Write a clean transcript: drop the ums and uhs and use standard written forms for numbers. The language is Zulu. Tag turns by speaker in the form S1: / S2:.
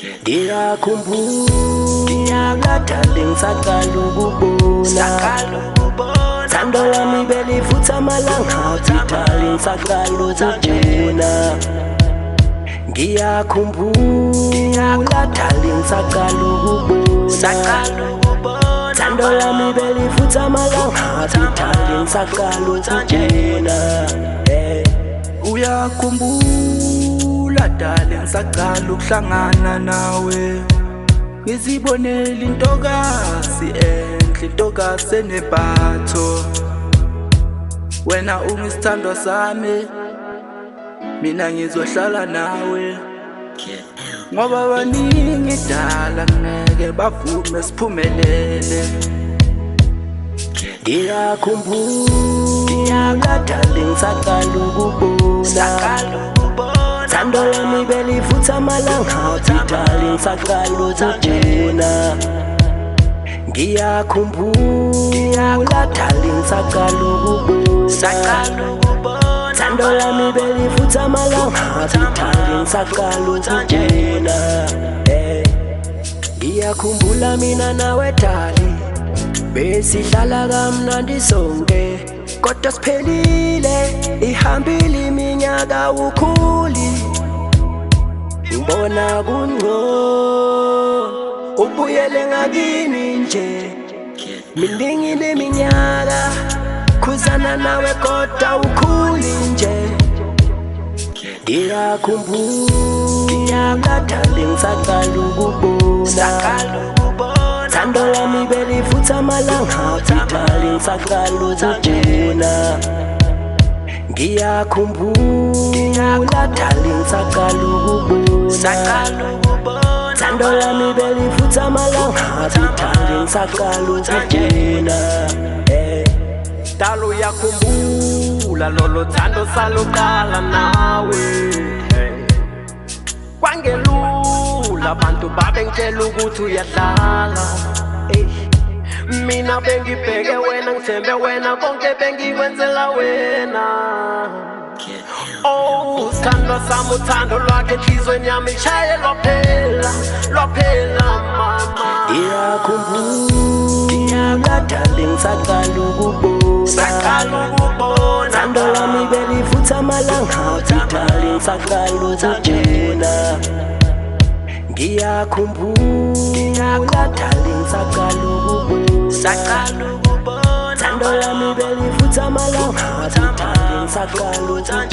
S1: Ngiyakhumbula darling saqala ukubona thando lami belifutha amalanga darling saqala ukubona Ngiyakhumbula darling saqala ukubona thando lami belifutha amalanga darling saqala ukubona
S2: Uyakhumbula darling saqala ukuhlangana nawe ngizibonela intokazi enhle intokazi enebhatho wena ungisithandwa sami mina ngizohlala nawe ngoba baningi dala ngeke bavume siphumelele
S1: Ngiyakhumbula darling saqala ukubona thando lami belifutha amalanga darling saqala ukubona Ngiyakhumbula darling saqala ukubona thando lami belifutha amalanga darling saqala ukubona Ngiyakhumbula mina nawe darling besihlala kamnandi sonke kodwa siphelile ihambile iminyaka ukhuli ngibona kungcono ubuyele ngakini nje miningi neminyaka khuzana nawe kodwa ukhuli nje Ngiyakhumbula darling saqala ukubona thando lami belifutha amalanga darling saqala ukubona Ngiyakhumbula darling saqala ukubona thando lami belifutha amalanga darling saqala ukubona
S2: Dalo uyakhumbula lolo thando saluqala nawe Kwangelula abantu babengitshela ukuthi uyadlala Mina bengibheke wena ngithembe wena konke bengikwenzela wena Oh sithando sami uthando lwakhe enhlizweni yami ishaye lwaphela mama
S1: Ngiyakhumbula darling saqala ukubona thando lami belifutha amalanga darling saqala ukubona Ngiyakhumbula darling saqala ukubona thando lami belifutha amalanga darling saqala ukubona